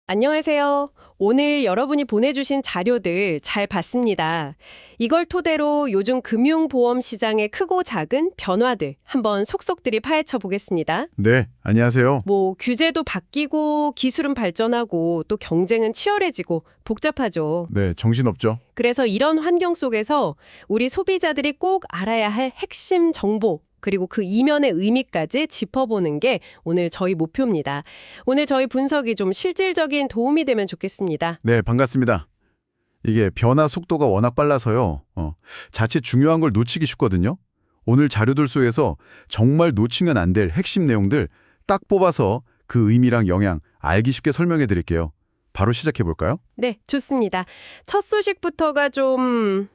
안녕하세요. 오늘 여러분이 보내주신 자료들 잘 봤습니다. 이걸 토대로 요즘 금융보험 시장의 크고 작은 변화들 한번 속속들이 파헤쳐 보겠습니다. 네, 안녕하세요. 규제도 바뀌고 기술은 발전하고 또 경쟁은 치열해지고 복잡하죠. 네, 정신없죠? 그래서 이런 환경 속에서 우리 소비자들이 꼭 알아야 할 핵심 정보 그리고 그 이면의 의미까지 짚어보는 게 오늘 저희 목표입니다. 오늘 저희 분석이 좀 실질적인 도움이 되면 좋겠습니다. 네, 반갑습니다. 이게 변화 속도가 워낙 빨라서요. 자칫 중요한 걸 놓치기 쉽거든요. 오늘 자료들 속에서 정말 놓치면 안 될 핵심 내용들 딱 뽑아서 그 의미랑 영향 알기 쉽게 설명해 드릴게요. 바로 시작해 볼까요? 네, 좋습니다. 첫 소식부터가 좀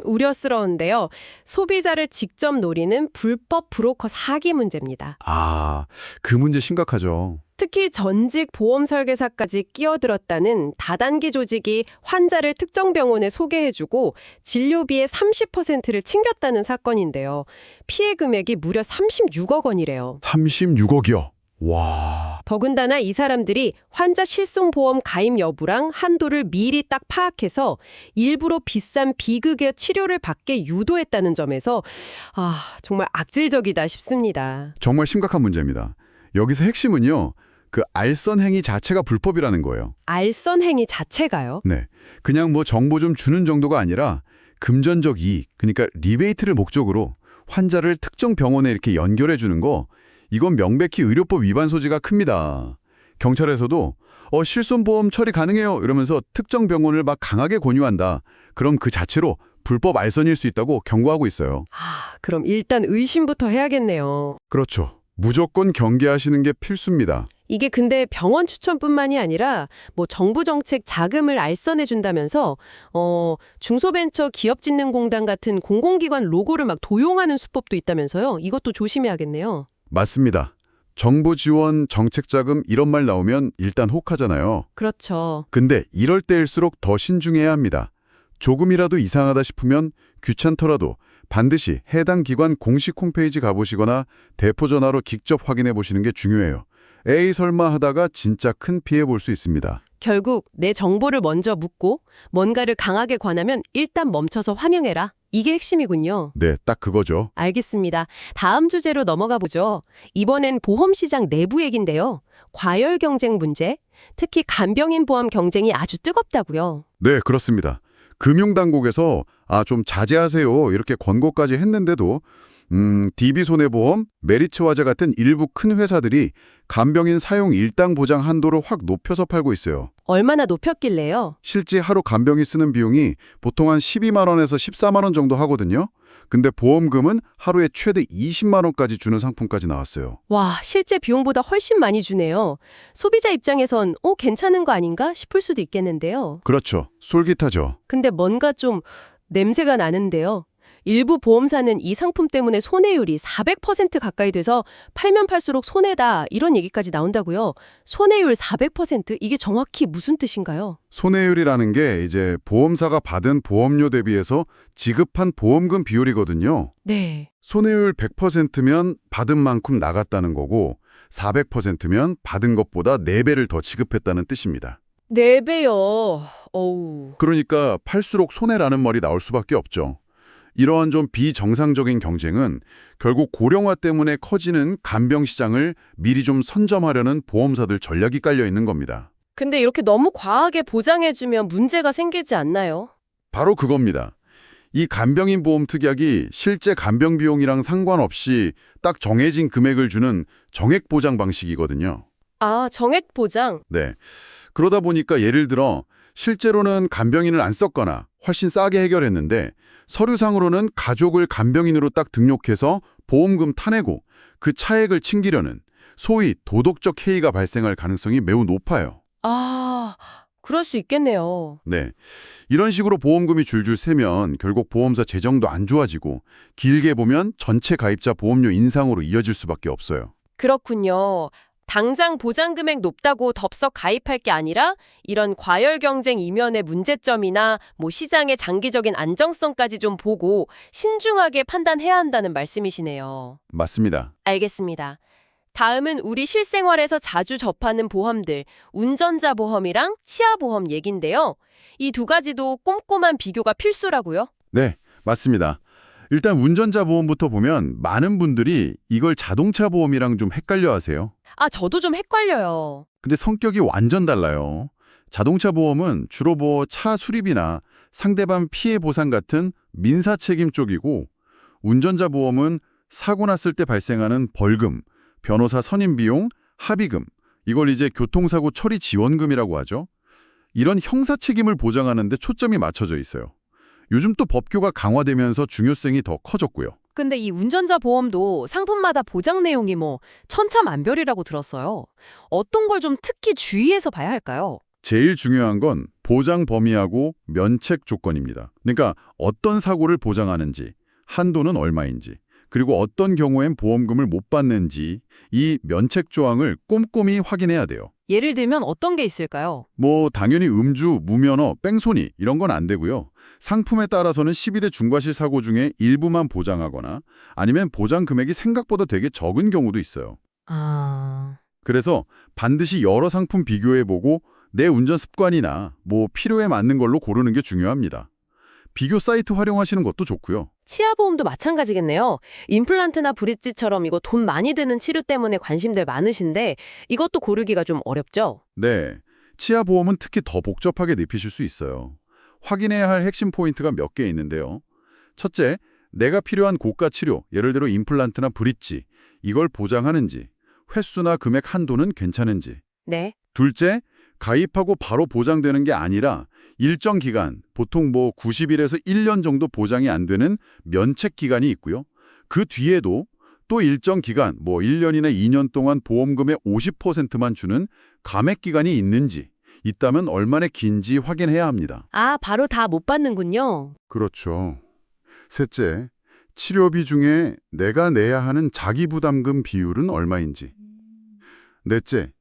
우려스러운데요. 소비자를 직접 노리는 불법 브로커 사기 문제입니다. 그 문제 심각하죠. 특히 전직 보험 설계사까지 끼어들었다는 다단계 조직이 환자를 특정 병원에 소개해주고 진료비의 30%를 챙겼다는 사건인데요. 피해 금액이 무려 36억 원이래요. 36억이요. 와. 더군다나 이 사람들이 환자 실손보험 가입 여부랑 한도를 미리 딱 파악해서 일부러 비싼 비급여 치료를 받게 유도했다는 점에서 정말 악질적이다 싶습니다. 정말 심각한 문제입니다. 여기서 핵심은요. 그 알선 행위 자체가 불법이라는 거예요. 알선 행위 자체가요? 네. 그냥 뭐 정보 좀 주는 정도가 아니라 금전적 이익, 그러니까 리베이트를 목적으로 환자를 특정 병원에 이렇게 연결해 주는 거, 이건 명백히 의료법 위반 소지가 큽니다. 경찰에서도 실손보험 처리 가능해요 이러면서 특정 병원을 막 강하게 권유한다. 그럼 그 자체로 불법 알선일 수 있다고 경고하고 있어요. 그럼 일단 의심부터 해야겠네요. 그렇죠. 무조건 경계하시는 게 필수입니다. 이게 근데 병원 추천뿐만이 아니라 정부 정책 자금을 알선해 준다면서 중소벤처기업진흥공단 같은 공공기관 로고를 막 도용하는 수법도 있다면서요. 이것도 조심해야겠네요. 맞습니다. 정부 지원, 정책 자금 이런 말 나오면 일단 혹하잖아요. 그렇죠. 근데 이럴 때일수록 더 신중해야 합니다. 조금이라도 이상하다 싶으면 귀찮더라도 반드시 해당 기관 공식 홈페이지 가보시거나 대포 전화로 직접 확인해 보시는 게 중요해요. 에이 설마 하다가 진짜 큰 피해 볼 수 있습니다. 결국 내 정보를 먼저 묻고 뭔가를 강하게 권하면 일단 멈춰서 환영해라. 이게 핵심이군요. 네, 딱 그거죠. 알겠습니다. 다음 주제로 넘어가 보죠. 이번엔 보험시장 내부 얘긴데요. 과열 경쟁 문제, 특히 간병인 보험 경쟁이 아주 뜨겁다고요. 네, 그렇습니다. 금융당국에서 좀 자제하세요 이렇게 권고까지 했는데도 DB손해보험, 메리츠화재 같은 일부 큰 회사들이 간병인 사용 일당 보장 한도를 확 높여서 팔고 있어요. 얼마나 높였길래요? 실제 하루 간병이 쓰는 비용이 보통 한 12만 원에서 14만 원 정도 하거든요. 근데 보험금은 하루에 최대 20만 원까지 주는 상품까지 나왔어요. 와, 실제 비용보다 훨씬 많이 주네요. 소비자 입장에선 괜찮은 거 아닌가 싶을 수도 있겠는데요. 그렇죠. 솔깃하죠. 근데 뭔가 좀 냄새가 나는데요. 일부 보험사는 이 상품 때문에 손해율이 400% 가까이 돼서 팔면 팔수록 손해다 이런 얘기까지 나온다고요. 손해율 400% 이게 정확히 무슨 뜻인가요? 손해율이라는 게 이제 보험사가 받은 보험료 대비해서 지급한 보험금 비율이거든요. 네. 손해율 100%면 받은 만큼 나갔다는 거고 400%면 받은 것보다 4배를 더 지급했다는 뜻입니다. 4배요. 어우. 그러니까 팔수록 손해라는 말이 나올 수밖에 없죠. 이러한 좀 비정상적인 경쟁은 결국 고령화 때문에 커지는 간병 시장을 미리 좀 선점하려는 보험사들 전략이 깔려 있는 겁니다. 근데 이렇게 너무 과하게 보장해주면 문제가 생기지 않나요? 바로 그겁니다. 이 간병인 보험 특약이 실제 간병 비용이랑 상관없이 딱 정해진 금액을 주는 정액 보장 방식이거든요. 정액 보장. 네. 그러다 보니까 예를 들어 실제로는 간병인을 안 썼거나 훨씬 싸게 해결했는데 서류상으로는 가족을 간병인으로 딱 등록해서 보험금 타내고 그 차액을 챙기려는 소위 도덕적 해이가 발생할 가능성이 매우 높아요. 그럴 수 있겠네요. 네. 이런 식으로 보험금이 줄줄 새면 결국 보험사 재정도 안 좋아지고 길게 보면 전체 가입자 보험료 인상으로 이어질 수밖에 없어요. 그렇군요. 당장 보장금액 높다고 덥석 가입할 게 아니라 이런 과열 경쟁 이면의 문제점이나 시장의 장기적인 안정성까지 좀 보고 신중하게 판단해야 한다는 말씀이시네요. 맞습니다. 알겠습니다. 다음은 우리 실생활에서 자주 접하는 보험들, 운전자 보험이랑 치아 보험 얘긴데요. 이 두 가지도 꼼꼼한 비교가 필수라고요. 네, 맞습니다. 일단 운전자 보험부터 보면 많은 분들이 이걸 자동차 보험이랑 좀 헷갈려 하세요. 아, 저도 좀 헷갈려요. 근데 성격이 완전 달라요. 자동차 보험은 주로 차 수리비나 상대방 피해 보상 같은 민사 책임 쪽이고, 운전자 보험은 사고 났을 때 발생하는 벌금, 변호사 선임 비용, 합의금, 이걸 이제 교통사고 처리 지원금이라고 하죠. 이런 형사 책임을 보장하는 데 초점이 맞춰져 있어요. 요즘 또 법규가 강화되면서 중요성이 더 커졌고요. 근데 이 운전자 보험도 상품마다 보장 내용이 천차만별이라고 들었어요. 어떤 걸 좀 특히 주의해서 봐야 할까요? 제일 중요한 건 보장 범위하고 면책 조건입니다. 그러니까 어떤 사고를 보장하는지, 한도는 얼마인지, 그리고 어떤 경우엔 보험금을 못 받는지 이 면책 조항을 꼼꼼히 확인해야 돼요. 예를 들면 어떤 게 있을까요? 당연히 음주, 무면허, 뺑소니 이런 건 안 되고요. 상품에 따라서는 12대 중과실 사고 중에 일부만 보장하거나 아니면 보장 금액이 생각보다 되게 적은 경우도 있어요. 그래서 반드시 여러 상품 비교해보고 내 운전 습관이나 필요에 맞는 걸로 고르는 게 중요합니다. 비교 사이트 활용하시는 것도 좋고요. 치아 보험도 마찬가지겠네요. 임플란트나 브릿지처럼 이거 돈 많이 드는 치료 때문에 관심들 많으신데 이것도 고르기가 좀 어렵죠? 네, 치아 보험은 특히 더 복잡하게 느끼실 수 있어요. 확인해야 할 핵심 포인트가 몇 개 있는데요. 첫째, 내가 필요한 고가 치료, 예를 들어 임플란트나 브릿지, 이걸 보장하는지, 횟수나 금액 한도는 괜찮은지. 네. 둘째, 가입하고 바로 보장되는 게 아니라 일정 기간, 보통 90일에서 1년 정도 보장이 안 되는 면책 기간이 있고요. 그 뒤에도 또 일정 기간, 1년이나 2년 동안 보험금의 50%만 주는 감액 기간이 있는지, 있다면 얼마나 긴지 확인해야 합니다. 아, 바로 다 못 받는군요. 그렇죠. 셋째, 치료비 중에 내가 내야 하는 자기부담금 비율은 얼마인지. 넷째,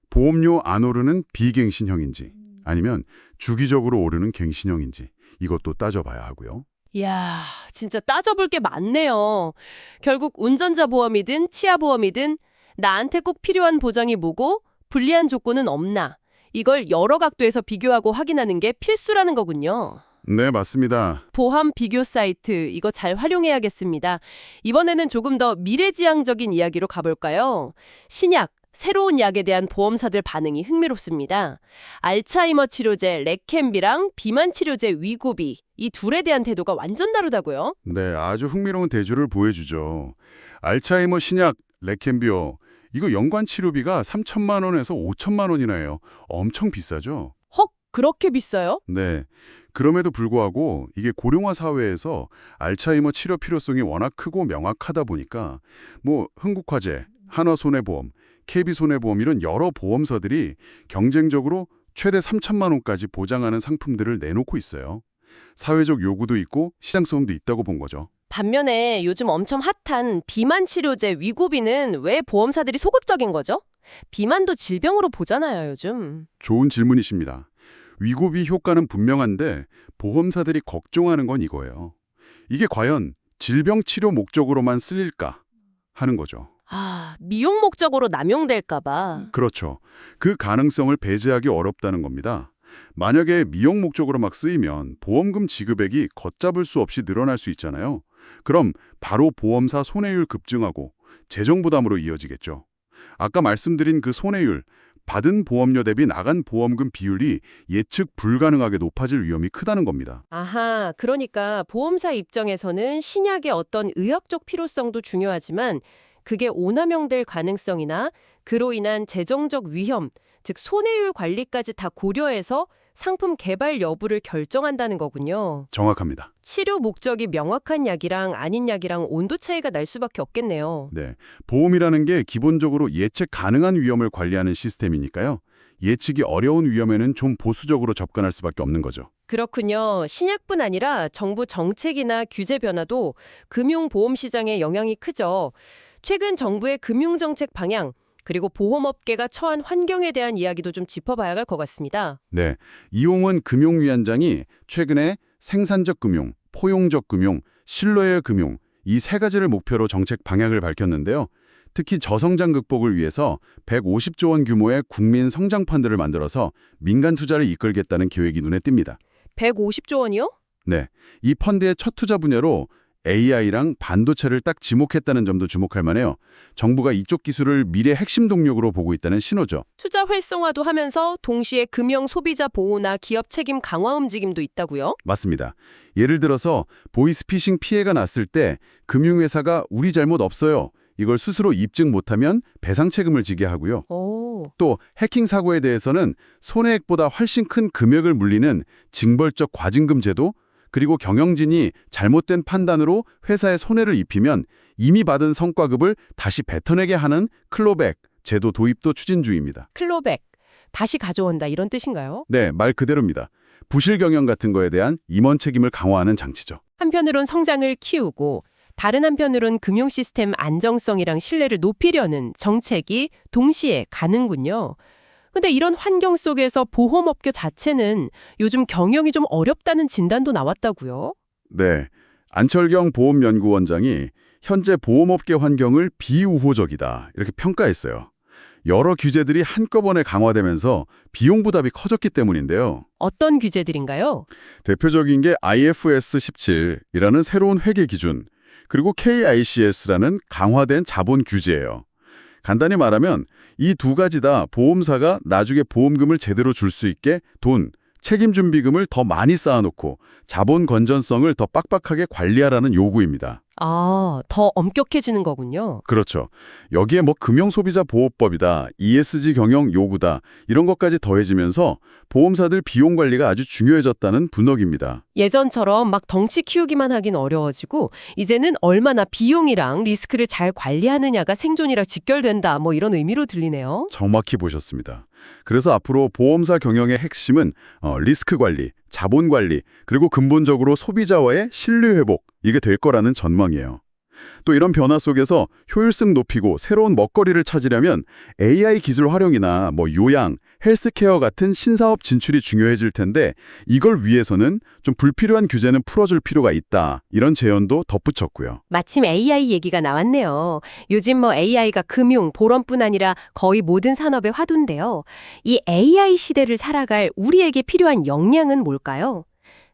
보험료 안 오르는 비갱신형인지 아니면 주기적으로 오르는 갱신형인지 이것도 따져봐야 하고요. 이야, 진짜 따져볼 게 많네요. 결국 운전자 보험이든 치아 보험이든 나한테 꼭 필요한 보장이 뭐고 불리한 조건은 없나. 이걸 여러 각도에서 비교하고 확인하는 게 필수라는 거군요. 네, 맞습니다. 보험 비교 사이트 이거 잘 활용해야겠습니다. 이번에는 조금 더 미래지향적인 이야기로 가볼까요? 신약, 새로운 약에 대한 보험사들 반응이 흥미롭습니다. 알츠하이머 치료제 레켐비랑 비만 치료제 위고비 이 둘에 대한 태도가 완전 다르다고요? 네, 아주 흥미로운 대조를 보여주죠. 알츠하이머 신약 레켐비오 이거 연관 치료비가 3천만 원에서 5천만 원이나 해요. 엄청 비싸죠? 헉, 그렇게 비싸요? 네. 그럼에도 불구하고 이게 고령화 사회에서 알츠하이머 치료 필요성이 워낙 크고 명확하다 보니까 흥국화재, 한화손해보험, KB손해보험 이런 여러 보험사들이 경쟁적으로 최대 3천만 원까지 보장하는 상품들을 내놓고 있어요. 사회적 요구도 있고 시장성도 있다고 본 거죠. 반면에 요즘 엄청 핫한 비만 치료제 위고비는 왜 보험사들이 소극적인 거죠? 비만도 질병으로 보잖아요, 요즘. 좋은 질문이십니다. 위고비 효과는 분명한데 보험사들이 걱정하는 건 이거예요. 이게 과연 질병 치료 목적으로만 쓰일까 하는 거죠. 아, 미용 목적으로 남용될까 봐. 그렇죠. 그 가능성을 배제하기 어렵다는 겁니다. 만약에 미용 목적으로 막 쓰이면 보험금 지급액이 걷잡을 수 없이 늘어날 수 있잖아요. 그럼 바로 보험사 손해율 급증하고 재정 부담으로 이어지겠죠. 아까 말씀드린 그 손해율, 받은 보험료 대비 나간 보험금 비율이 예측 불가능하게 높아질 위험이 크다는 겁니다. 아하, 그러니까 보험사 입장에서는 신약의 어떤 의학적 필요성도 중요하지만 그게 오남용될 가능성이나 그로 인한 재정적 위험, 즉 손해율 관리까지 다 고려해서 상품 개발 여부를 결정한다는 거군요. 정확합니다. 치료 목적이 명확한 약이랑 아닌 약이랑 온도 차이가 날 수밖에 없겠네요. 네, 보험이라는 게 기본적으로 예측 가능한 위험을 관리하는 시스템이니까요. 예측이 어려운 위험에는 좀 보수적으로 접근할 수밖에 없는 거죠. 그렇군요. 신약뿐 아니라 정부 정책이나 규제 변화도 금융보험 시장에 영향이 크죠. 최근 정부의 금융정책 방향, 그리고 보험업계가 처한 환경에 대한 이야기도 좀 짚어봐야 할 것 같습니다. 네, 이용원 금융위원장이 최근에 생산적 금융, 포용적 금융, 신뢰의 금융 이 세 가지를 목표로 정책 방향을 밝혔는데요. 특히 저성장 극복을 위해서 150조 원 규모의 국민 성장 펀드를 만들어서 민간 투자를 이끌겠다는 계획이 눈에 띕니다. 150조 원이요? 네, 이 펀드의 첫 투자 분야로 AI랑 반도체를 딱 지목했다는 점도 주목할 만해요. 정부가 이쪽 기술을 미래 핵심 동력으로 보고 있다는 신호죠. 투자 활성화도 하면서 동시에 금융 소비자 보호나 기업 책임 강화 움직임도 있다고요? 맞습니다. 예를 들어서 보이스피싱 피해가 났을 때 금융회사가 우리 잘못 없어요. 이걸 스스로 입증 못하면 배상 책임을 지게 하고요. 오. 또 해킹 사고에 대해서는 손해액보다 훨씬 큰 금액을 물리는 징벌적 과징금 제도, 그리고 경영진이 잘못된 판단으로 회사에 손해를 입히면 이미 받은 성과급을 다시 뱉어내게 하는 클로백 제도 도입도 추진 중입니다. 클로백. 다시 가져온다 이런 뜻인가요? 네, 말 그대로입니다. 부실 경영 같은 거에 대한 임원 책임을 강화하는 장치죠. 한편으론 성장을 키우고 다른 한편으론 금융 시스템 안정성이랑 신뢰를 높이려는 정책이 동시에 가는군요. 근데 이런 환경 속에서 보험업계 자체는 요즘 경영이 좀 어렵다는 진단도 나왔다고요? 네, 안철경 보험연구원장이 현재 보험업계 환경을 비우호적이다 이렇게 평가했어요. 여러 규제들이 한꺼번에 강화되면서 비용 부담이 커졌기 때문인데요. 어떤 규제들인가요? 대표적인 게 IFRS 17이라는 새로운 회계 기준, 그리고 KICS라는 강화된 자본 규제예요. 간단히 말하면 이 두 가지 다 보험사가 나중에 보험금을 제대로 줄 수 있게 돈, 책임 준비금을 더 많이 쌓아놓고 자본 건전성을 더 빡빡하게 관리하라는 요구입니다. 아, 더 엄격해지는 거군요. 그렇죠. 여기에 뭐 금융소비자보호법이다, ESG 경영 요구다 이런 것까지 더해지면서 보험사들 비용 관리가 아주 중요해졌다는 분석입니다. 예전처럼 막 덩치 키우기만 하긴 어려워지고 이제는 얼마나 비용이랑 리스크를 잘 관리하느냐가 생존이랑 직결된다 뭐 이런 의미로 들리네요. 정확히 보셨습니다. 그래서 앞으로 보험사 경영의 핵심은 리스크 관리, 자본 관리, 그리고 근본적으로 소비자와의 신뢰 회복, 이게 될 거라는 전망이에요. 또 이런 변화 속에서 효율성 높이고 새로운 먹거리를 찾으려면 AI 기술 활용이나 뭐 요양, 헬스케어 같은 신사업 진출이 중요해질 텐데 이걸 위해서는 좀 불필요한 규제는 풀어줄 필요가 있다. 이런 제언도 덧붙였고요. 마침 AI 얘기가 나왔네요. 요즘 뭐 AI가 금융, 보험뿐 아니라 거의 모든 산업에 화두인데요. 이 AI 시대를 살아갈 우리에게 필요한 역량은 뭘까요?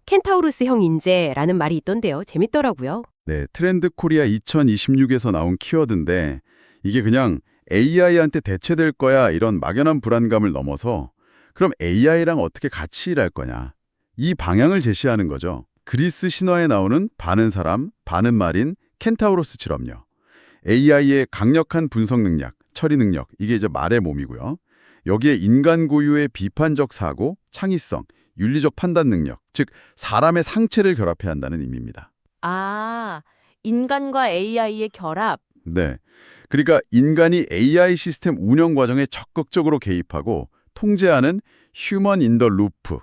켄타우루스형 인재라는 말이 있던데요. 재밌더라고요. 네, 트렌드 코리아 2026에서 나온 키워드인데 이게 그냥 AI한테 대체될 거야 이런 막연한 불안감을 넘어서 그럼 AI랑 어떻게 같이 일할 거냐 이 방향을 제시하는 거죠. 그리스 신화에 나오는 반은 사람, 반은 말인 켄타우로스처럼요. AI의 강력한 분석 능력, 처리 능력 이게 이제 말의 몸이고요. 여기에 인간 고유의 비판적 사고, 창의성, 윤리적 판단 능력, 즉 사람의 상체를 결합해야 한다는 의미입니다. 아, 인간과 AI의 결합. 네. 그러니까 인간이 AI 시스템 운영 과정에 적극적으로 개입하고 통제하는 휴먼 인 더 루프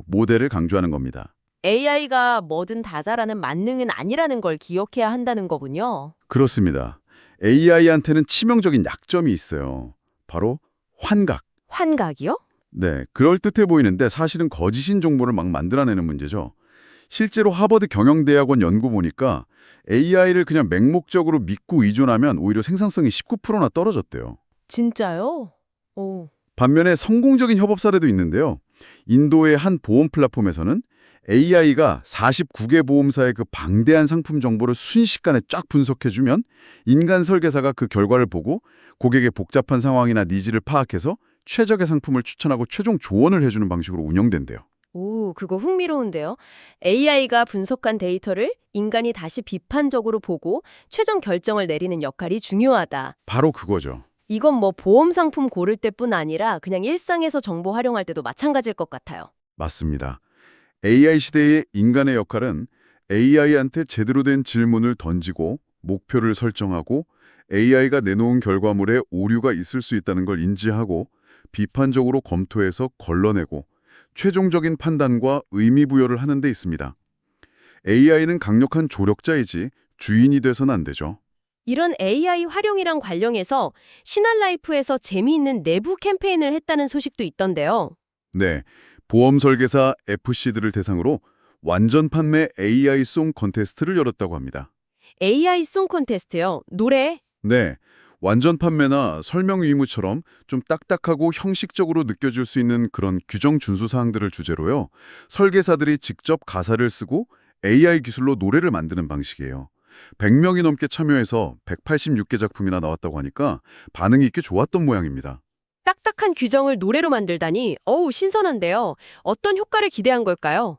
모델을 강조하는 겁니다. AI가 뭐든 다 잘하는 만능은 아니라는 걸 기억해야 한다는 거군요. 그렇습니다. AI한테는 치명적인 약점이 있어요. 바로 환각. 환각이요? 네, 그럴듯해 보이는데 사실은 거짓인 정보를 막 만들어내는 문제죠. 실제로 하버드 경영대학원 연구 보니까 AI를 그냥 맹목적으로 믿고 의존하면 오히려 생산성이 19%나 떨어졌대요. 진짜요? 오. 반면에 성공적인 협업 사례도 있는데요. 인도의 한 보험 플랫폼에서는 AI가 49개 보험사의 그 방대한 상품 정보를 순식간에 쫙 분석해주면 인간 설계사가 그 결과를 보고 고객의 복잡한 상황이나 니즈를 파악해서 최적의 상품을 추천하고 최종 조언을 해주는 방식으로 운영된대요. 오, 그거 흥미로운데요. AI가 분석한 데이터를 인간이 다시 비판적으로 보고 최종 결정을 내리는 역할이 중요하다. 바로 그거죠. 이건 뭐 보험 상품 고를 때뿐 아니라 그냥 일상에서 정보 활용할 때도 마찬가지일 것 같아요. 맞습니다. AI 시대의 인간의 역할은 AI한테 제대로 된 질문을 던지고 목표를 설정하고 AI가 내놓은 결과물에 오류가 있을 수 있다는 걸 인지하고 비판적으로 검토해서 걸러내고 최종적인 판단과 의미 부여를 하는 데 있습니다. AI는 강력한 조력자이지 주인이 돼서는 안 되죠. 이런 AI 활용이랑 관련해서 신한라이프에서 재미있는 내부 캠페인을 했다는 소식도 있던데요. 네, 보험 설계사 FC들을 대상으로 완전 판매 AI 송 컨테스트를 열었다고 합니다. AI 송 콘테스트요. 노래, 네, 완전 판매나 설명 의무처럼 좀 딱딱하고 형식적으로 느껴질 수 있는 그런 규정 준수 사항들을 주제로요. 설계사들이 직접 가사를 쓰고 AI 기술로 노래를 만드는 방식이에요. 100명이 넘게 참여해서 186개 작품이나 나왔다고 하니까 반응이 꽤 좋았던 모양입니다. 딱딱한 규정을 노래로 만들다니, 신선한데요. 어떤 효과를 기대한 걸까요?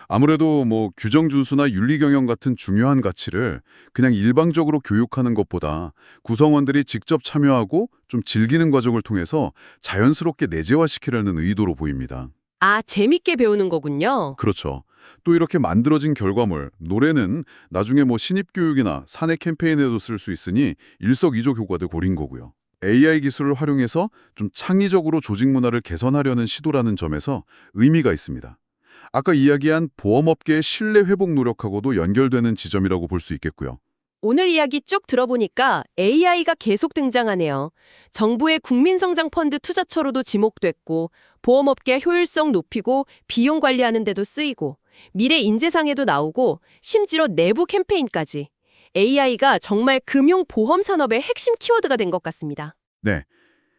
아무래도 뭐 규정 준수나 윤리 경영 같은 중요한 가치를 그냥 일방적으로 교육하는 것보다 구성원들이 직접 참여하고 좀 즐기는 과정을 통해서 자연스럽게 내재화시키려는 의도로 보입니다. 아, 재밌게 배우는 거군요. 그렇죠. 또 이렇게 만들어진 결과물, 노래는 나중에 뭐 신입 교육이나 사내 캠페인에도 쓸 수 있으니 일석이조 효과도 고린 거고요. AI 기술을 활용해서 좀 창의적으로 조직 문화를 개선하려는 시도라는 점에서 의미가 있습니다. 아까 이야기한 보험업계의 신뢰 회복 노력하고도 연결되는 지점이라고 볼 수 있겠고요. 오늘 이야기 쭉 들어보니까 AI가 계속 등장하네요. 정부의 국민성장펀드 투자처로도 지목됐고, 보험업계 효율성 높이고 비용 관리하는 데도 쓰이고, 미래 인재상에도 나오고, 심지어 내부 캠페인까지. AI가 정말 금융보험 산업의 핵심 키워드가 된 것 같습니다. 네,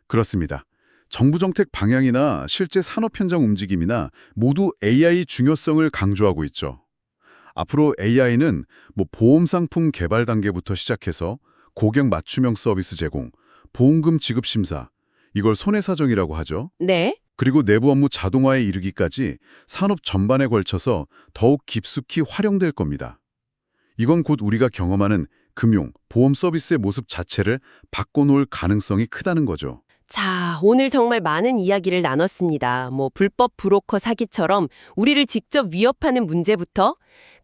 그렇습니다. 정부 정책 방향이나 실제 산업 현장 움직임이나 모두 AI 중요성을 강조하고 있죠. 앞으로 AI는 뭐 보험 상품 개발 단계부터 시작해서 고객 맞춤형 서비스 제공, 보험금 지급 심사, 이걸 손해사정이라고 하죠. 네. 그리고 내부 업무 자동화에 이르기까지 산업 전반에 걸쳐서 더욱 깊숙이 활용될 겁니다. 이건 곧 우리가 경험하는 금융, 보험 서비스의 모습 자체를 바꿔놓을 가능성이 크다는 거죠. 자, 오늘 정말 많은 이야기를 나눴습니다. 불법 브로커 사기처럼 우리를 직접 위협하는 문제부터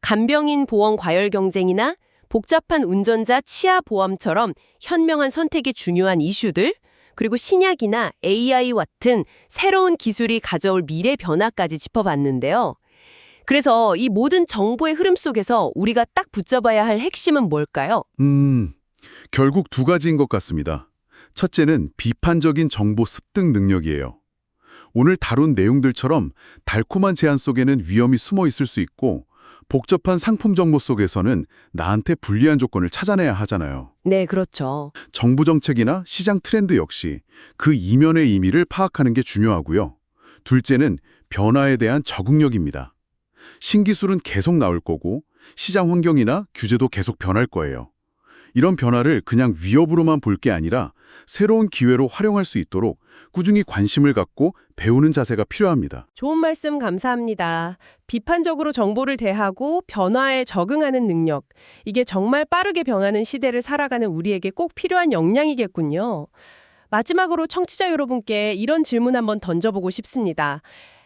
간병인 보험 과열 경쟁이나 복잡한 운전자 치아 보험처럼 현명한 선택이 중요한 이슈들, 그리고 신약이나 AI 같은 새로운 기술이 가져올 미래 변화까지 짚어봤는데요. 그래서 이 모든 정보의 흐름 속에서 우리가 딱 붙잡아야 할 핵심은 뭘까요? 결국 두 가지인 것 같습니다. 첫째는 비판적인 정보 습득 능력이에요. 오늘 다룬 내용들처럼 달콤한 제안 속에는 위험이 숨어 있을 수 있고 복잡한 상품 정보 속에서는 나한테 불리한 조건을 찾아내야 하잖아요. 네, 그렇죠. 정부 정책이나 시장 트렌드 역시 그 이면의 의미를 파악하는 게 중요하고요. 둘째는 변화에 대한 적응력입니다. 신기술은 계속 나올 거고 시장 환경이나 규제도 계속 변할 거예요. 이런 변화를 그냥 위협으로만 볼 게 아니라 새로운 기회로 활용할 수 있도록 꾸준히 관심을 갖고 배우는 자세가 필요합니다. 좋은 말씀 감사합니다. 비판적으로 정보를 대하고 변화에 적응하는 능력. 이게 정말 빠르게 변하는 시대를 살아가는 우리에게 꼭 필요한 역량이겠군요. 마지막으로 청취자 여러분께 이런 질문 한번 던져보고 싶습니다.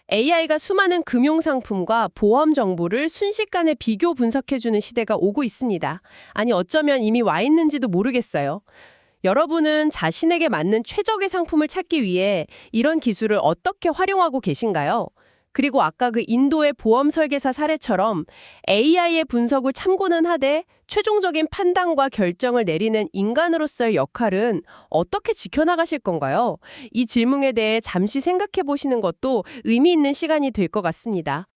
AI가 수많은 금융상품과 보험 정보를 순식간에 비교 분석해주는 시대가 오고 있습니다. 아니, 어쩌면 이미 와 있는지도 모르겠어요. 여러분은 자신에게 맞는 최적의 상품을 찾기 위해 이런 기술을 어떻게 활용하고 계신가요? 그리고 아까 그 인도의 보험 설계사 사례처럼 AI의 분석을 참고는 하되 최종적인 판단과 결정을 내리는 인간으로서의 역할은 어떻게 지켜나가실 건가요? 이 질문에 대해 잠시 생각해 보시는 것도 의미 있는 시간이 될 것 같습니다.